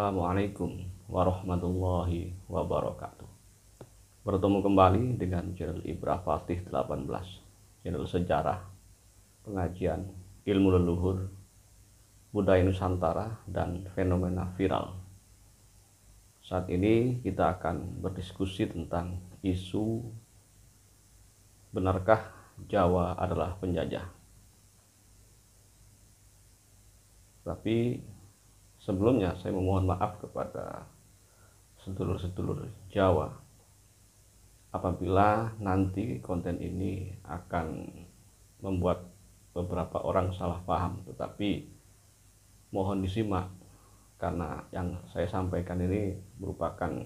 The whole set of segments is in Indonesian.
Assalamualaikum warahmatullahi wabarakatuh. Bertemu kembali dengan channel Ibrah Fatih 18, channel sejarah, pengajian, ilmu leluhur, budaya Nusantara, dan fenomena viral. Saat ini kita akan berdiskusi tentang isu benarkah Jawa adalah penjajah. Tapi sebelumnya saya memohon maaf kepada sedulur-sedulur Jawa apabila nanti konten ini akan membuat beberapa orang salah paham, tetapi mohon disimak karena yang saya sampaikan ini merupakan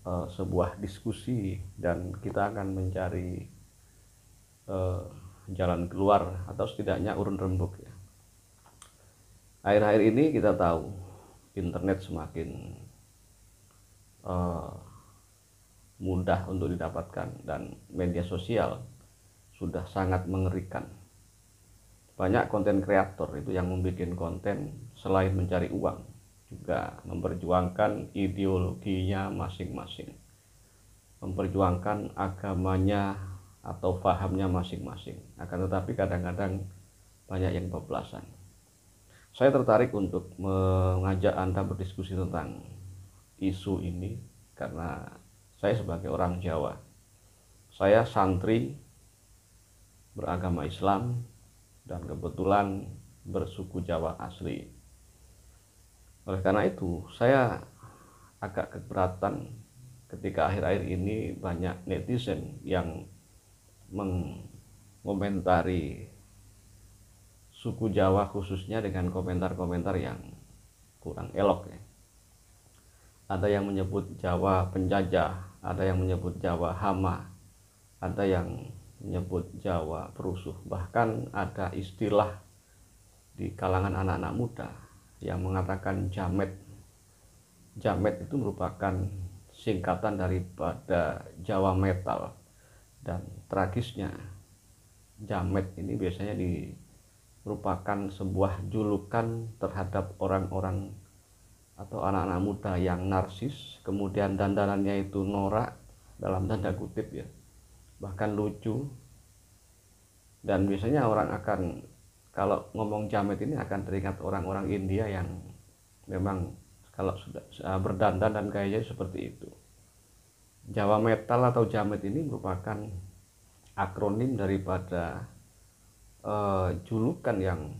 sebuah diskusi dan kita akan mencari jalan keluar atau setidaknya urun rembuk ya. Akhir-akhir ini kita tahu internet semakin mudah untuk didapatkan dan media sosial sudah sangat mengerikan. Banyak konten kreator itu yang membuat konten selain mencari uang juga memperjuangkan ideologinya masing-masing, memperjuangkan agamanya atau pahamnya masing-masing. Akan tetapi kadang-kadang banyak yang bablasan. Saya tertarik untuk mengajak Anda berdiskusi tentang isu ini karena saya sebagai orang Jawa, saya santri beragama Islam dan kebetulan bersuku Jawa asli. Oleh karena itu, saya agak keberatan ketika akhir-akhir ini banyak netizen yang mengomentari suku Jawa khususnya dengan komentar-komentar yang kurang elok ya. Ada yang menyebut Jawa penjajah, ada yang menyebut Jawa hama, ada yang menyebut Jawa perusuh, bahkan ada istilah di kalangan anak-anak muda yang mengatakan jamet. Jamet itu merupakan singkatan daripada Jawa metal, dan tragisnya jamet ini biasanya merupakan sebuah julukan terhadap orang-orang atau anak-anak muda yang narsis, kemudian dandanannya itu norak dalam tanda kutip ya, bahkan lucu. Dan biasanya orang akan, kalau ngomong jamet ini akan teringat orang-orang India yang memang kalau sudah berdandan dan gayanya seperti itu. Jawa metal atau jamet ini merupakan akronim daripada julukan yang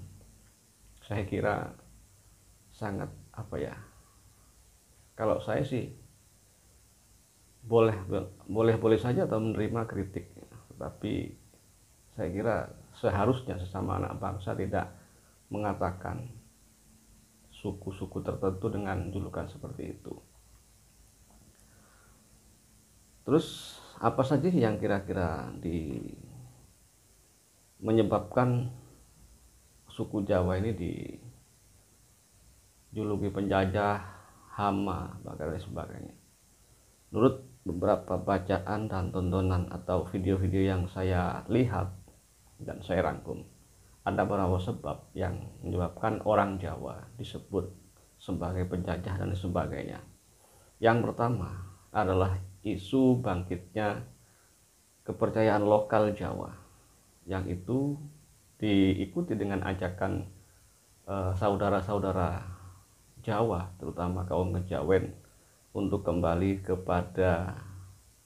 saya kira sangat kalau saya sih boleh saja atau menerima kritik, tapi saya kira seharusnya sesama anak bangsa tidak mengatakan suku-suku tertentu dengan julukan seperti itu. Terus apa saja yang kira-kira menyebabkan suku Jawa ini dijuluki penjajah, hama, bahkan lain sebagainya? Menurut beberapa bacaan dan tontonan atau video-video yang saya lihat dan saya rangkum, ada beberapa sebab yang menyebabkan orang Jawa disebut sebagai penjajah dan sebagainya. Yang pertama adalah isu bangkitnya kepercayaan lokal Jawa, yang itu diikuti dengan ajakan saudara-saudara Jawa, terutama kaum Kejawen, untuk kembali kepada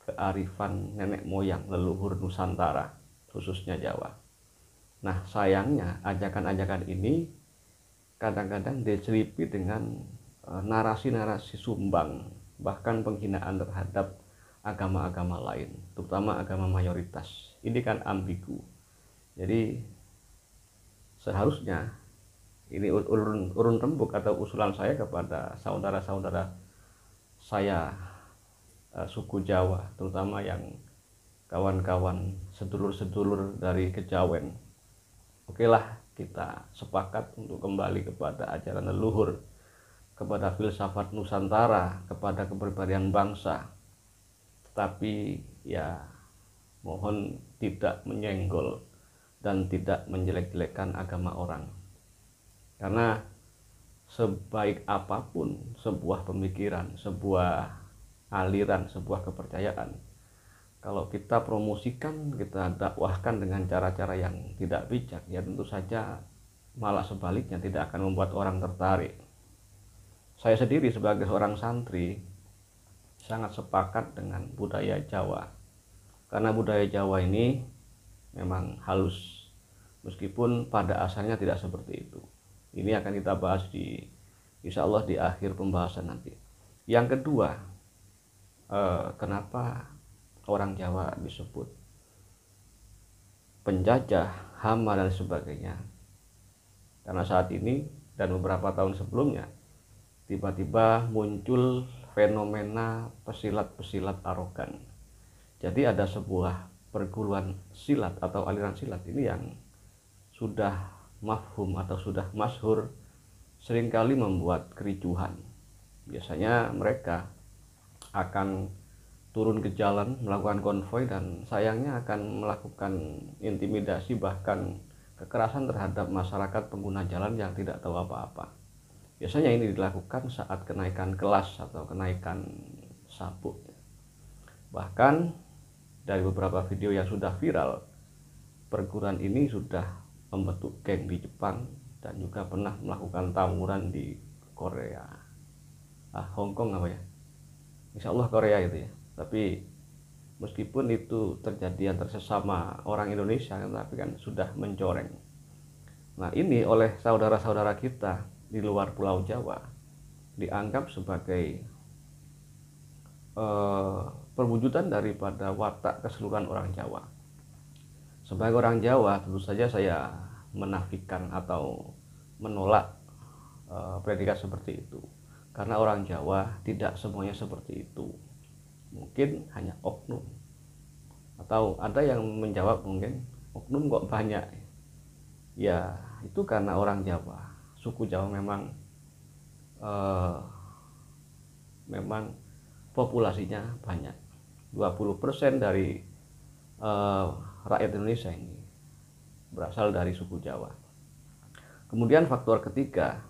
kearifan nenek moyang leluhur Nusantara, khususnya Jawa. Nah, sayangnya ajakan-ajakan ini kadang-kadang diselipi dengan narasi-narasi sumbang, bahkan penghinaan terhadap agama-agama lain, terutama agama mayoritas. Ini kan ambigu. Jadi seharusnya ini urun rembuk atau usulan saya kepada saudara-saudara saya suku Jawa, terutama yang kawan-kawan sedulur-sedulur dari Kejawen. Oke lah, kita sepakat untuk kembali kepada ajaran leluhur, kepada filsafat Nusantara, kepada kepribadian bangsa. Tetapi ya mohon tidak menyenggol dan tidak menjelek-jelekan agama orang. Karena sebaik apapun, sebuah pemikiran, sebuah aliran, sebuah kepercayaan. Kalau kita promosikan, kita dakwahkan dengan cara-cara yang tidak bijak, ya tentu saja malah sebaliknya tidak akan membuat orang tertarik. Saya sendiri sebagai seorang santri sangat sepakat dengan budaya Jawa, karena budaya Jawa ini memang halus, meskipun pada asalnya tidak seperti itu. Ini akan kita bahas insya Allah di akhir pembahasan nanti. Yang kedua, kenapa orang Jawa disebut penjajah, hama dan sebagainya? Karena saat ini dan beberapa tahun sebelumnya tiba-tiba muncul fenomena pesilat-pesilat arogan. Jadi ada sebuah perguruan silat atau aliran silat ini yang sudah mafhum atau sudah masyhur, seringkali membuat kericuhan. Biasanya mereka akan turun ke jalan melakukan konvoi dan sayangnya akan melakukan intimidasi, bahkan kekerasan terhadap masyarakat pengguna jalan yang tidak tahu apa-apa. Biasanya ini dilakukan saat kenaikan kelas atau kenaikan sabuk. Bahkan dari beberapa video yang sudah viral, perguruan ini sudah membentuk geng di Jepang dan juga pernah melakukan tawuran di Korea, Hong Kong apa ya, insya Allah Korea itu ya. Tapi meskipun itu terjadi antara sesama orang Indonesia, tapi kan sudah mencoreng. Nah, ini oleh saudara-saudara kita di luar Pulau Jawa dianggap sebagai perwujudan daripada watak keseluruhan orang Jawa. Sebagai orang Jawa, tentu saja saya menafikan atau menolak predikat seperti itu, karena orang Jawa tidak semuanya seperti itu. Mungkin hanya oknum, atau ada yang menjawab mungkin oknum kok banyak. Ya itu karena orang Jawa, suku Jawa memang populasinya banyak. 20% dari rakyat Indonesia ini berasal dari suku Jawa. Kemudian faktor ketiga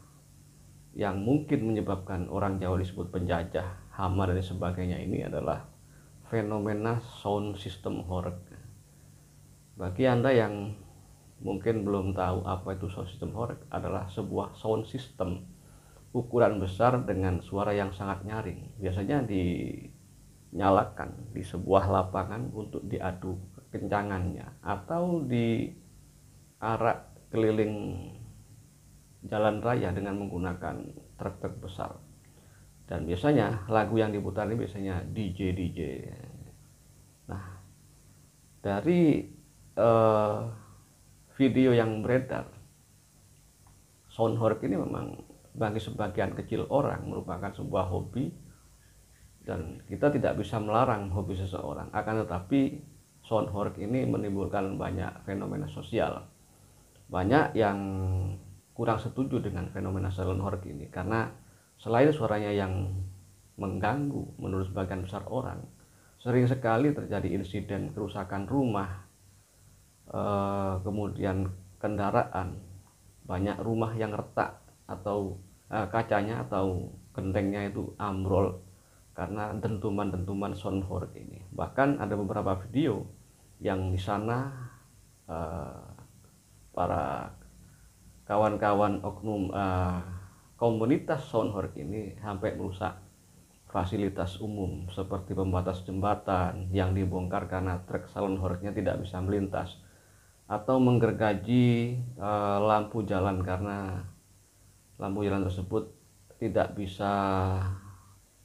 yang mungkin menyebabkan orang Jawa disebut penjajah, hama dan sebagainya ini adalah fenomena sound system horeg. Bagi Anda yang mungkin belum tahu apa itu sound system horeg, adalah sebuah sound system ukuran besar dengan suara yang sangat nyaring. Biasanya dinyalakan di sebuah lapangan untuk diadu kencangannya, atau diarak keliling jalan raya dengan menggunakan truk-truk besar. Dan biasanya lagu yang diputar ini biasanya DJ. Nah, dari video yang beredar, sound horeg ini memang bagi sebagian kecil orang merupakan sebuah hobi, dan kita tidak bisa melarang hobi seseorang. Akan tetapi sound horeg ini menimbulkan banyak fenomena sosial. Banyak yang kurang setuju dengan fenomena sound horeg ini, karena selain suaranya yang mengganggu menurut sebagian besar orang, sering sekali terjadi insiden kerusakan rumah, kemudian kendaraan, banyak rumah yang retak atau kacanya atau gentengnya itu ambrol karena dentuman-dentuman sound horeg ini. Bahkan ada beberapa video yang di sana para kawan-kawan oknum komunitas sound horeg ini sampai merusak fasilitas umum seperti pembatas jembatan yang dibongkar karena truk sound horegnya tidak bisa melintas, atau menggergaji lampu jalan karena lampu jalan tersebut tidak bisa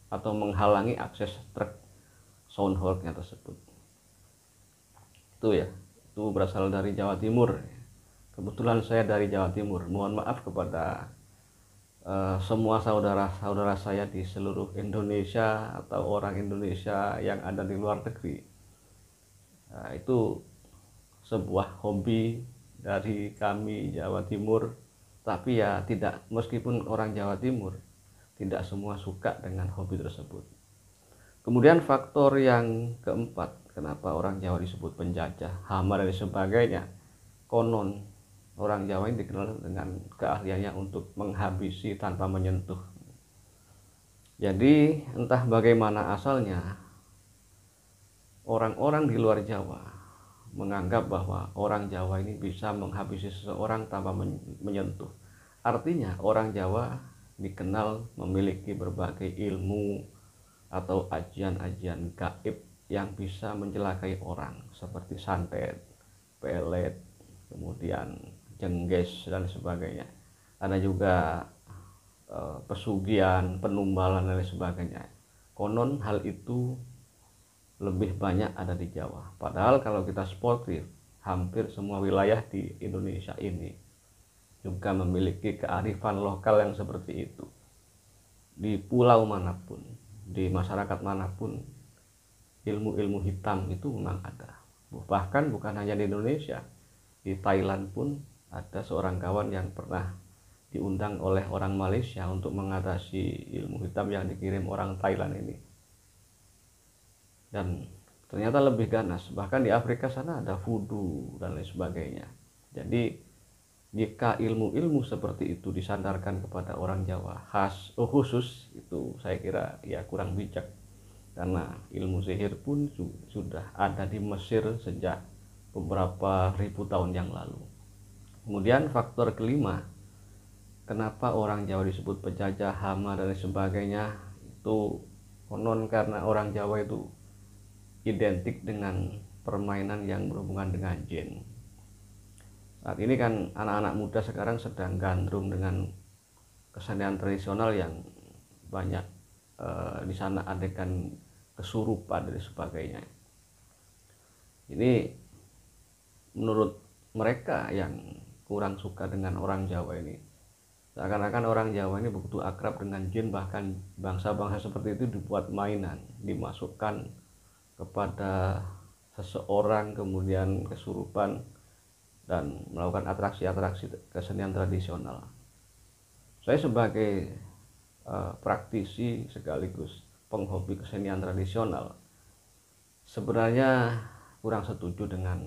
atau menghalangi akses truk sound horegnya tersebut. Itu ya, itu berasal dari Jawa Timur. Kebetulan saya dari Jawa Timur. Mohon maaf kepada semua saudara-saudara saya di seluruh Indonesia atau orang Indonesia yang ada di luar negeri. Itu sebuah hobi dari kami Jawa Timur, tapi ya tidak, meskipun orang Jawa Timur tidak semua suka dengan hobi tersebut. Kemudian faktor yang keempat, kenapa orang Jawa disebut penjajah, hama dan sebagainya, konon orang Jawa ini dikenal dengan keahliannya untuk menghabisi tanpa menyentuh. Jadi entah bagaimana asalnya, orang-orang di luar Jawa menganggap bahwa orang Jawa ini bisa menghabisi seseorang tanpa menyentuh. Artinya orang Jawa dikenal memiliki berbagai ilmu atau ajian-ajian gaib yang bisa mencelakai orang, seperti santet, pelet, kemudian jengges dan sebagainya. Ada juga pesugihan, penumbalan dan lain sebagainya. Konon hal itu lebih banyak ada di Jawa. Padahal kalau kita sportif, hampir semua wilayah di Indonesia ini juga memiliki kearifan lokal yang seperti itu. Di pulau manapun, di masyarakat manapun, ilmu-ilmu hitam itu memang ada. Bahkan bukan hanya di Indonesia, di Thailand pun ada seorang kawan yang pernah diundang oleh orang Malaysia untuk mengatasi ilmu hitam yang dikirim orang Thailand ini. Dan ternyata lebih ganas. Bahkan di Afrika sana ada voodoo dan lain sebagainya. Jadi jika ilmu-ilmu seperti itu disandarkan kepada orang Jawa khusus, itu saya kira ya kurang bijak, karena ilmu sihir pun sudah ada di Mesir sejak beberapa ribu tahun yang lalu. Kemudian faktor kelima, kenapa orang Jawa disebut penjajah, hama dan lain sebagainya, itu konon karena orang Jawa itu identik dengan permainan yang berhubungan dengan jin. Saat ini kan anak-anak muda sekarang sedang gandrung dengan kesenian tradisional yang banyak di sana adegan kesurupan dan sebagainya. Ini menurut mereka yang kurang suka dengan orang Jawa ini, seakan-akan orang Jawa ini begitu akrab dengan jin, bahkan bangsa-bangsa seperti itu dibuat mainan, dimasukkan kepada seseorang kemudian kesurupan dan melakukan atraksi-atraksi kesenian tradisional. Saya sebagai praktisi sekaligus penghobi kesenian tradisional sebenarnya kurang setuju dengan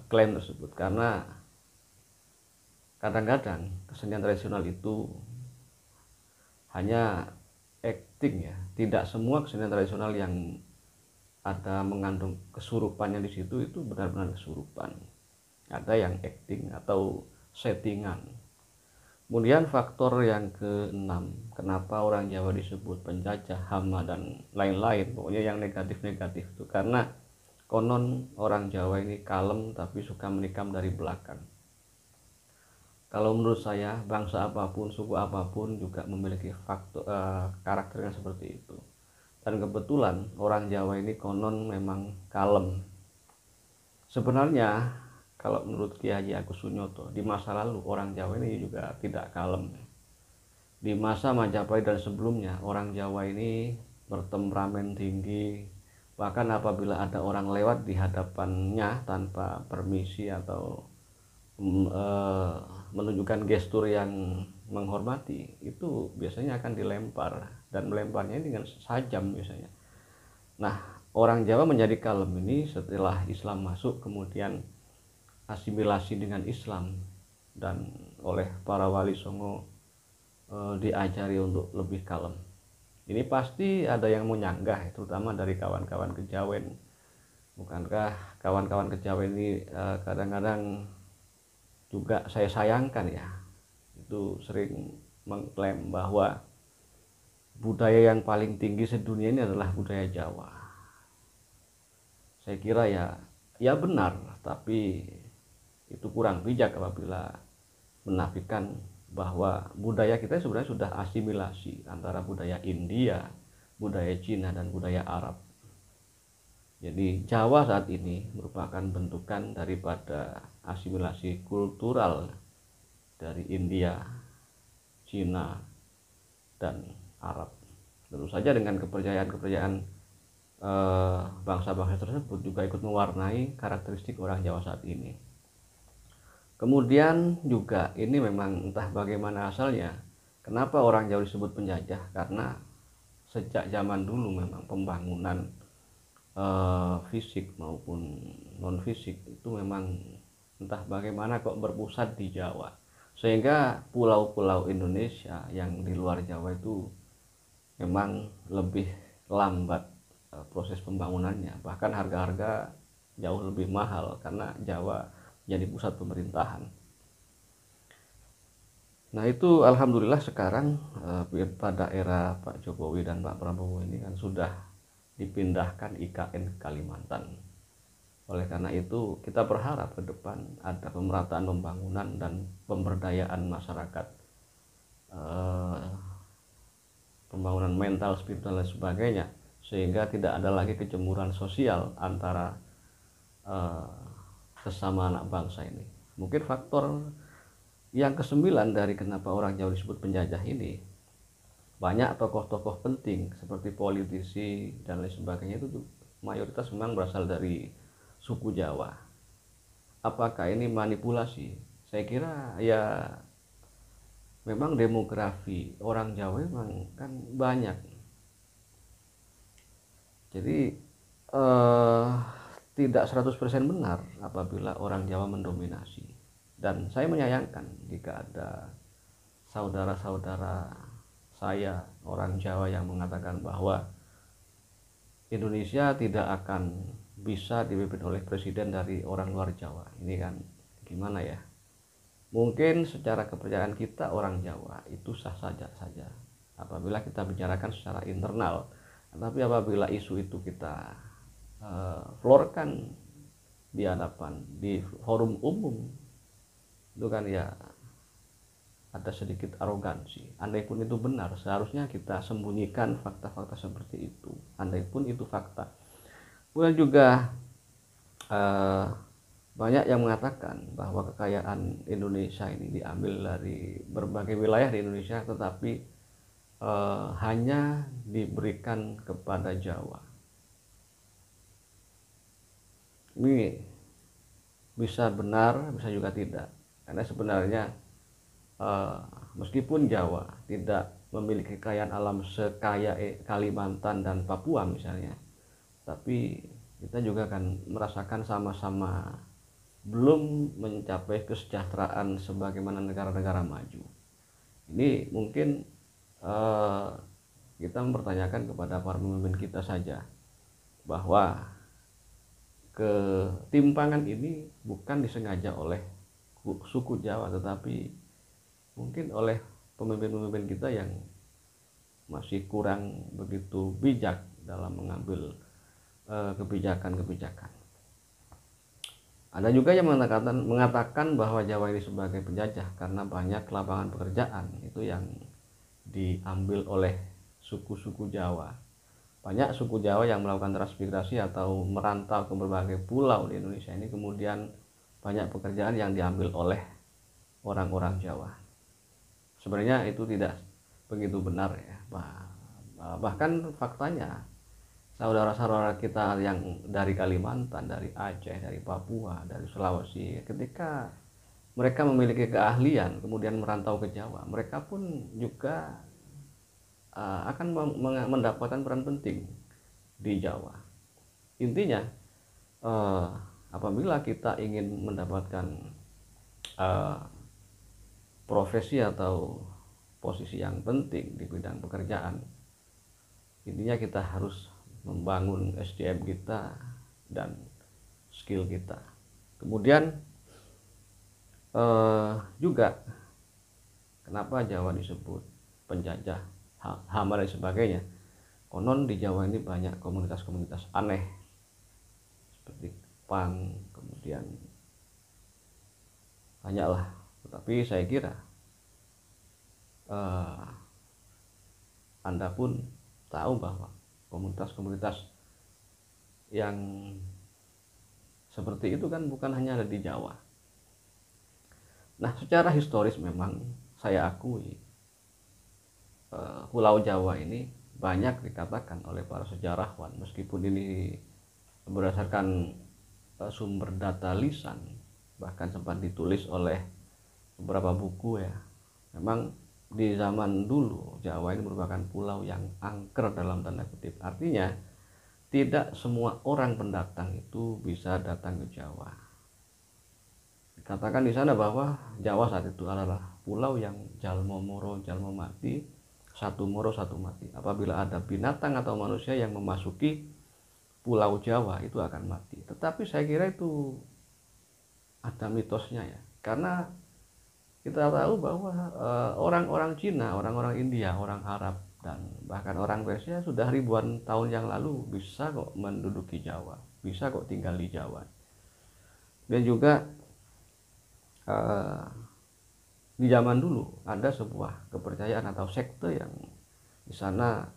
klaim tersebut, karena kadang-kadang kesenian tradisional itu hanya acting ya. Tidak semua kesenian tradisional yang ada mengandung kesurupannya di situ itu benar-benar kesurupan. Ada yang acting atau settingan. Kemudian faktor yang keenam, kenapa orang Jawa disebut penjajah, hama dan lain-lain, pokoknya yang negatif-negatif itu karena konon orang Jawa ini kalem tapi suka menikam dari belakang. Kalau menurut saya, bangsa apapun, suku apapun juga memiliki faktor karakter yang seperti itu. Dan kebetulan orang Jawa ini konon memang kalem. Sebenarnya kalau menurut Ki Haji Agus Sunyoto, di masa lalu orang Jawa ini juga tidak kalem. Di masa Majapahit dan sebelumnya, orang Jawa ini bertemperamen tinggi. Bahkan apabila ada orang lewat di hadapannya tanpa permisi atau menunjukkan gestur yang menghormati, itu biasanya akan dilempar, dan melemparnya dengan sajam biasanya. Nah, orang Jawa menjadi kalem ini setelah Islam masuk, kemudian asimilasi dengan Islam, dan oleh para wali songo diajari untuk lebih kalem. Ini pasti ada yang menyanggah, terutama dari kawan-kawan kejawen. Bukankah kawan-kawan kejawen ini kadang-kadang juga saya sayangkan ya, itu sering mengklaim bahwa budaya yang paling tinggi sedunia ini adalah budaya Jawa. Saya kira ya benar, tapi itu kurang bijak apabila menafikan bahwa budaya kita sebenarnya sudah asimilasi antara budaya India, budaya Cina dan budaya Arab. Jadi Jawa saat ini merupakan bentukan daripada asimilasi kultural dari India, Cina, dan Arab. Tentu saja dengan kepercayaan-kepercayaan bangsa-bangsa tersebut juga ikut mewarnai karakteristik orang Jawa saat ini. Kemudian juga ini memang entah bagaimana asalnya, kenapa orang Jawa disebut penjajah, karena sejak zaman dulu memang pembangunan fisik maupun non fisik itu memang entah bagaimana kok berpusat di Jawa. sehingga pulau-pulau Indonesia yang di luar Jawa itu memang lebih lambat proses pembangunannya, bahkan harga-harga jauh lebih mahal karena Jawa jadi pusat pemerintahan. Nah itu alhamdulillah sekarang pada era Pak Jokowi dan Pak Prabowo ini kan sudah dipindahkan IKN ke Kalimantan. Oleh karena itu kita berharap ke depan ada pemerataan pembangunan dan pemberdayaan masyarakat, pembangunan mental, spiritual dan sebagainya, sehingga tidak ada lagi kejemuran sosial antara sesama anak bangsa ini. Mungkin faktor yang kesembilan dari kenapa orang Jawa disebut penjajah ini, banyak tokoh-tokoh penting seperti politisi dan lain sebagainya itu mayoritas memang berasal dari suku Jawa. Apakah ini manipulasi? Saya kira ya memang demografi orang Jawa memang kan banyak. Jadi tidak 100% benar apabila orang Jawa mendominasi. Dan saya menyayangkan jika ada saudara-saudara saya orang Jawa yang mengatakan bahwa Indonesia tidak akan bisa dipimpin oleh presiden dari orang luar Jawa. Ini kan gimana ya? Mungkin secara kepercayaan kita orang Jawa itu sah-sah saja apabila kita bicarakan secara internal. Tapi apabila isu itu kita florkan di hadapan, di forum umum, itu kan ya ada sedikit arogansi. Andai pun itu benar, seharusnya kita sembunyikan fakta-fakta seperti itu. Andai pun itu fakta. Kemudian juga banyak yang mengatakan bahwa kekayaan Indonesia ini diambil dari berbagai wilayah di Indonesia, tetapi hanya diberikan kepada Jawa. Ini bisa benar, bisa juga tidak. Karena sebenarnya meskipun Jawa tidak memiliki kekayaan alam sekaya Kalimantan dan Papua misalnya, tapi kita juga akan merasakan sama-sama belum mencapai kesejahteraan sebagaimana negara-negara maju. Ini mungkin kita mempertanyakan kepada para pemimpin kita saja bahwa ketimpangan ini bukan disengaja oleh suku Jawa, tetapi mungkin oleh pemimpin-pemimpin kita yang masih kurang begitu bijak dalam mengambil kebijakan-kebijakan. Ada juga yang mengatakan bahwa Jawa ini sebagai penjajah karena banyak lapangan pekerjaan itu yang diambil oleh suku-suku Jawa. Banyak suku Jawa yang melakukan transmigrasi atau merantau ke berbagai pulau di Indonesia ini, kemudian banyak pekerjaan yang diambil oleh orang-orang Jawa. Sebenarnya itu tidak begitu benar ya. Bahkan faktanya saudara-saudara kita yang dari Kalimantan, dari Aceh, dari Papua, dari Sulawesi, ketika mereka memiliki keahlian kemudian merantau ke Jawa, mereka pun juga akan mendapatkan peran penting di Jawa. Intinya apabila kita ingin mendapatkan profesi atau posisi yang penting di bidang pekerjaan, intinya kita harus membangun SDM kita dan skill kita. Kemudian juga kenapa Jawa disebut penjajah, hama dan sebagainya. Konon di Jawa ini banyak komunitas-komunitas aneh seperti punk, kemudian banyaklah. Tetapi saya kira Anda pun tahu bahwa komunitas-komunitas yang seperti itu kan bukan hanya ada di Jawa. Nah, secara historis memang saya akui Pulau Jawa ini banyak dikatakan oleh para sejarawan, meskipun ini berdasarkan sumber data lisan, bahkan sempat ditulis oleh beberapa buku ya. Memang di zaman dulu Jawa ini merupakan pulau yang angker dalam tanda kutip. Artinya tidak semua orang pendatang itu bisa datang ke Jawa. dikatakan di sana bahwa Jawa saat itu adalah pulau yang jalmo moro jalmo mati, satu moro satu mati. Apabila ada binatang atau manusia yang memasuki pulau Jawa itu akan mati. Tetapi saya kira itu ada mitosnya ya, karena kita tahu bahwa orang-orang Cina, orang-orang India, orang Arab, dan bahkan orang Persia sudah ribuan tahun yang lalu bisa kok menduduki Jawa, bisa kok tinggal di Jawa. Dan juga di zaman dulu ada sebuah kepercayaan atau sekte yang di sana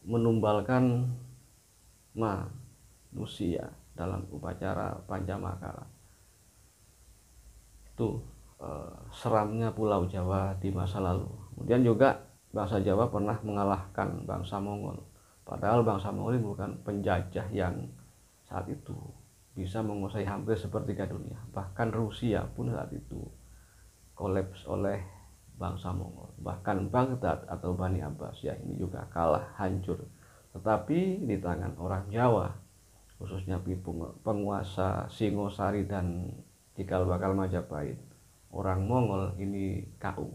menumbalkan manusia dalam upacara Pancamakala. Itu seramnya Pulau Jawa di masa lalu. Kemudian juga bangsa Jawa pernah mengalahkan bangsa Mongol. Padahal bangsa Mongol ini bukan penjajah yang saat itu bisa menguasai hampir sepertiga dunia. Bahkan Rusia pun saat itu kolaps oleh bangsa Mongol. Bahkan Baghdad atau Bani Abbas ya ini juga kalah hancur. Tetapi di tangan orang Jawa, khususnya penguasa Singosari dan cikal bakal Majapahit, orang Mongol ini KU.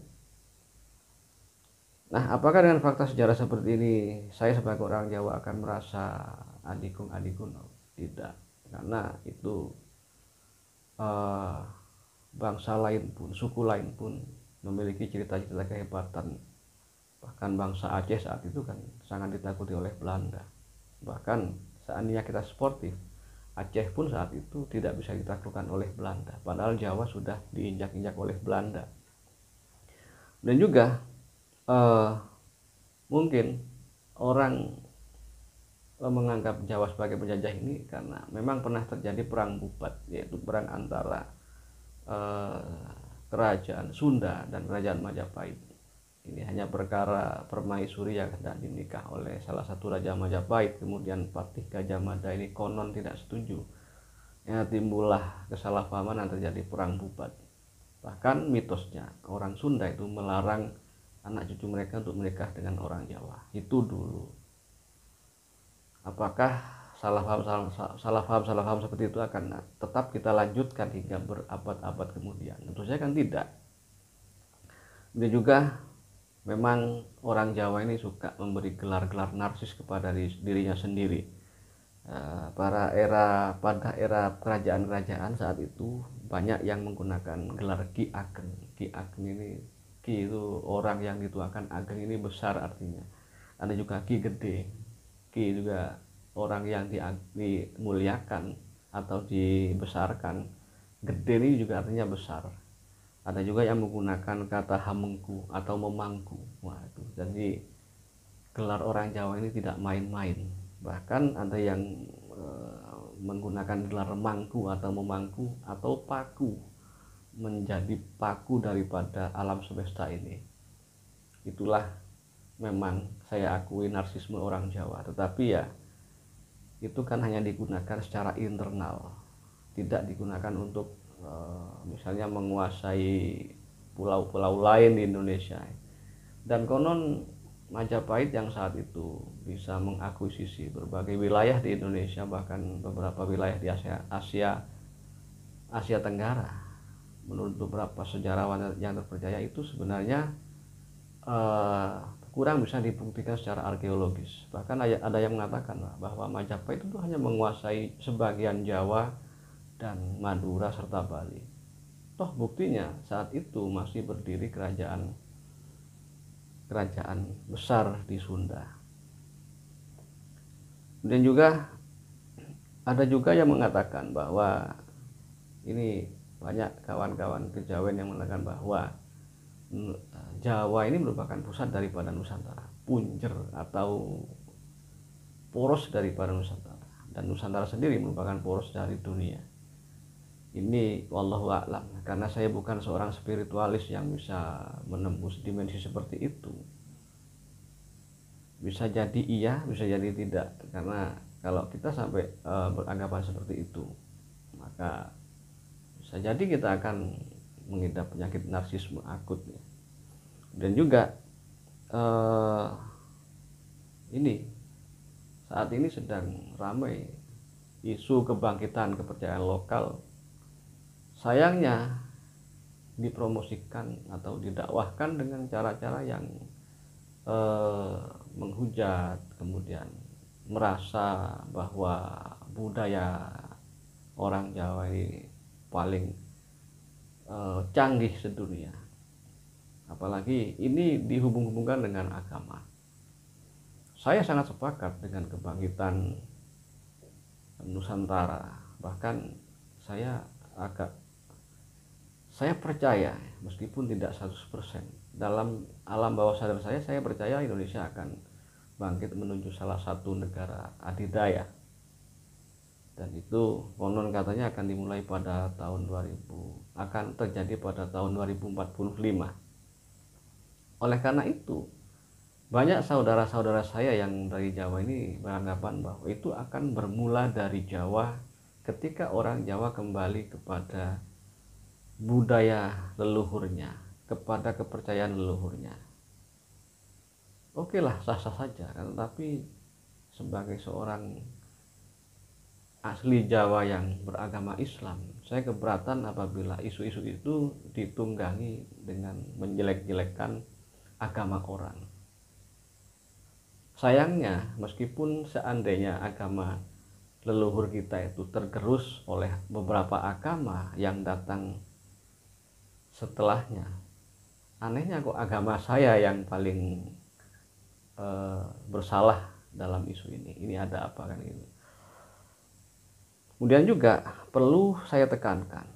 Nah, apakah dengan fakta sejarah seperti ini saya sebagai orang Jawa akan merasa adikung adikuno? Tidak, karena itu bangsa lain pun, suku lain pun memiliki cerita-cerita kehebatan. Bahkan bangsa Aceh saat itu kan sangat ditakuti oleh Belanda. Bahkan seandainya kita sportif, Aceh pun saat itu tidak bisa ditaklukkan oleh Belanda. Padahal Jawa sudah diinjak-injak oleh Belanda. Dan juga mungkin orang menganggap Jawa sebagai penjajah ini karena memang pernah terjadi perang Bubat, yaitu perang antara kerajaan Sunda dan kerajaan Majapahit. Ini hanya perkara permaisuri yang hendak dinikah oleh salah satu raja Majapahit, kemudian Patih Gajah Mada ini konon tidak setuju. Ya, timbullah kesalahpahaman dan terjadi perang Bubat. Bahkan mitosnya orang Sunda itu melarang anak cucu mereka untuk menikah dengan orang Jawa. Itu dulu. Apakah salah paham seperti itu akan tetap kita lanjutkan hingga berabad-abad kemudian? Tentu saja kan tidak. Dan juga memang orang Jawa ini suka memberi gelar-gelar narsis kepada dirinya sendiri. Pada era kerajaan-kerajaan saat itu banyak yang menggunakan gelar Ki Ageng. Ki Ageng ini, Ki itu orang yang dituakan, Ageng ini besar artinya. Ada juga Ki Gede. Ki juga orang yang dimuliakan atau dibesarkan. Gede ini juga artinya besar. Ada juga yang menggunakan kata hamengku atau memangku. Waduh, jadi gelar orang Jawa ini tidak main-main. Bahkan ada yang menggunakan gelar mangku atau memangku atau paku, menjadi paku daripada alam semesta ini. Itulah memang saya akui narsisme orang Jawa. Tetapi ya itu kan hanya digunakan secara internal, tidak digunakan untuk misalnya menguasai pulau-pulau lain di Indonesia. Dan konon Majapahit yang saat itu bisa mengakuisisi berbagai wilayah di Indonesia, bahkan beberapa wilayah di Asia Tenggara. Menurut beberapa sejarawan yang terpercaya itu sebenarnya kurang bisa dibuktikan secara arkeologis. Bahkan ada yang mengatakan bahwa Majapahit itu hanya menguasai sebagian Jawa dan Madura serta Bali. Toh buktinya saat itu masih berdiri kerajaan besar di Sunda. Dan juga ada juga yang mengatakan bahwa ini banyak kawan-kawan kejawen yang mengatakan bahwa Jawa ini merupakan pusat daripada Nusantara, punjer atau poros daripada Nusantara, dan Nusantara sendiri merupakan poros dari dunia. Ini wallahu a'lam, karena saya bukan seorang spiritualis yang bisa menembus dimensi seperti itu. Bisa jadi iya, bisa jadi tidak, karena kalau kita sampai beranggapan seperti itu, maka bisa jadi kita akan mengidap penyakit narsisme akut ya. Dan juga saat ini sedang ramai isu kebangkitan kepercayaan lokal sayangnya dipromosikan atau didakwahkan dengan cara-cara yang menghujat, kemudian merasa bahwa budaya orang Jawa ini paling canggih sedunia. Apalagi ini dihubung-hubungkan dengan agama. Saya sangat sepakat dengan kebangkitan Nusantara. Bahkan saya percaya, meskipun tidak 100%, dalam alam bawah sadar saya percaya Indonesia akan bangkit menuju salah satu negara adidaya. Dan itu konon katanya akan dimulai pada tahun 2000, akan terjadi pada tahun 2045. Oleh karena itu, banyak saudara-saudara saya yang dari Jawa ini beranggapan bahwa itu akan bermula dari Jawa ketika orang Jawa kembali kepada budaya leluhurnya, kepada kepercayaan leluhurnya. Oke lah, sah-sah saja, tetapi sebagai seorang asli Jawa yang beragama Islam, saya keberatan apabila isu-isu itu ditunggangi dengan menjelek-jelekkan agama orang. Sayangnya, meskipun seandainya agama leluhur kita itu tergerus oleh beberapa agama yang datang setelahnya, anehnya kok agama saya yang paling bersalah dalam isu ini. Ini ada apa kan gitu. Kemudian juga perlu saya tekankan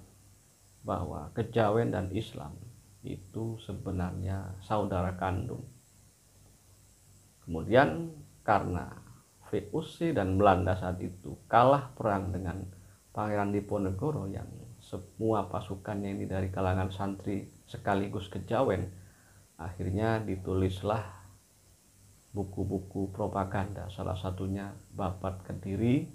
bahwa kejawen dan Islam itu sebenarnya saudara kandung. Kemudian karena VOC dan Belanda saat itu kalah perang dengan Pangeran Diponegoro yang semua pasukannya ini dari kalangan santri sekaligus kejawen, akhirnya ditulislah buku-buku propaganda, salah satunya Babat Kediri,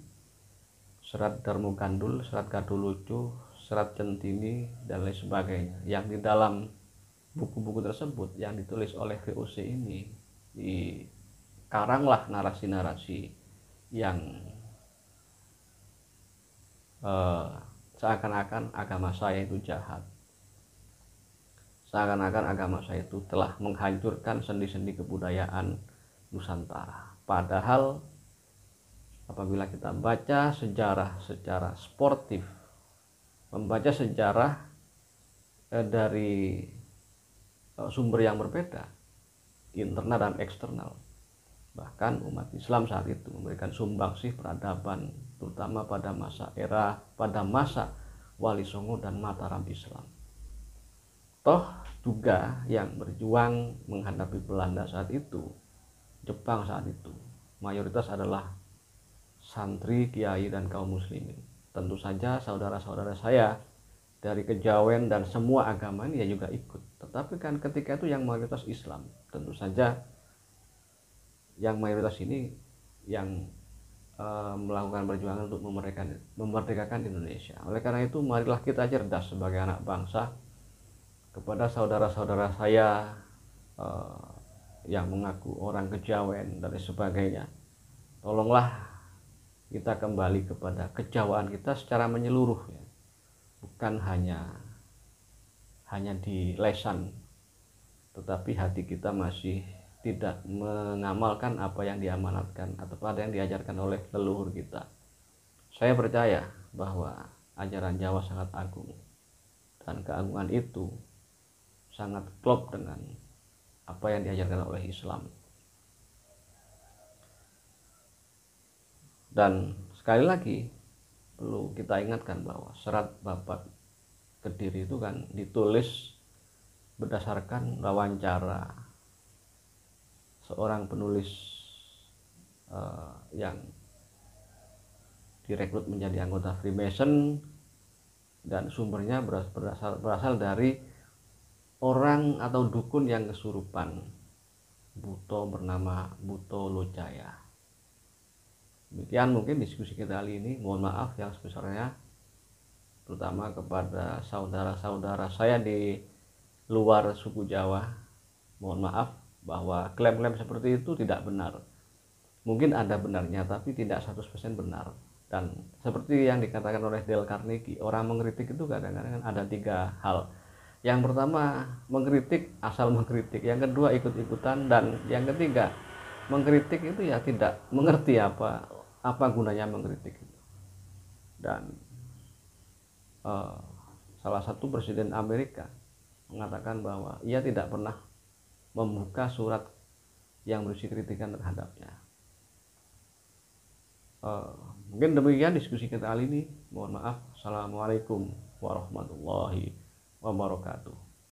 Serat Darmo Gandul, Serat Gadulucu, Serat Centini, dan lain sebagainya. Yang di dalam buku-buku tersebut yang ditulis oleh VOC ini, dikaranglah narasi-narasi yang seakan-akan agama saya itu jahat, seakan-akan agama saya itu telah menghancurkan sendi-sendi kebudayaan Nusantara. Padahal apabila kita baca sejarah secara sportif, membaca sejarah dari sumber yang berbeda, internal dan eksternal, bahkan umat Islam saat itu memberikan sumbangsih peradaban, terutama pada masa Wali Songo dan Mataram Islam. Toh juga yang berjuang menghadapi Belanda saat itu, Jepang saat itu, mayoritas adalah santri, kiai, dan kaum muslimin. Tentu saja saudara-saudara saya dari kejawen dan semua agama ini ya juga ikut. Tetapi kan ketika itu yang mayoritas Islam, tentu saja yang mayoritas ini yang melakukan perjuangan untuk memerdekakan Indonesia. Oleh karena itu, marilah kita cerdas sebagai anak bangsa kepada saudara-saudara saya yang mengaku orang kejawen dan sebagainya. Tolonglah kita kembali kepada kejawaan kita secara menyeluruh, ya. Bukan hanya di lesan, tetapi hati kita masih tidak mengamalkan apa yang diamanatkan atau apa yang diajarkan oleh leluhur kita. Saya percaya bahwa ajaran Jawa sangat agung, dan keagungan itu sangat klop dengan apa yang diajarkan oleh Islam. Dan sekali lagi perlu kita ingatkan bahwa Serat Babat Kediri itu kan ditulis berdasarkan wawancara seorang penulis yang direkrut menjadi anggota Freemason, dan sumbernya berasal dari orang atau dukun yang kesurupan buto bernama Buto Lojaya. Demikian mungkin diskusi kita kali ini. Mohon maaf yang sebesarnya, terutama kepada saudara-saudara saya di luar suku Jawa. Mohon maaf bahwa klaim-klaim seperti itu tidak benar. Mungkin ada benarnya, tapi tidak 100% benar. Dan seperti yang dikatakan oleh Dale Carnegie, orang mengkritik itu kadang-kadang ada 3 hal. Yang pertama, mengkritik asal mengkritik. Yang kedua, ikut-ikutan. Dan yang ketiga, mengkritik itu ya tidak mengerti apa gunanya mengkritik. Dan salah satu presiden Amerika mengatakan bahwa ia tidak pernah membuka surat yang berisi kritikan terhadapnya. Mungkin demikian diskusi kita kali ini. Mohon maaf. Assalamualaikum warahmatullahi wabarakatuh.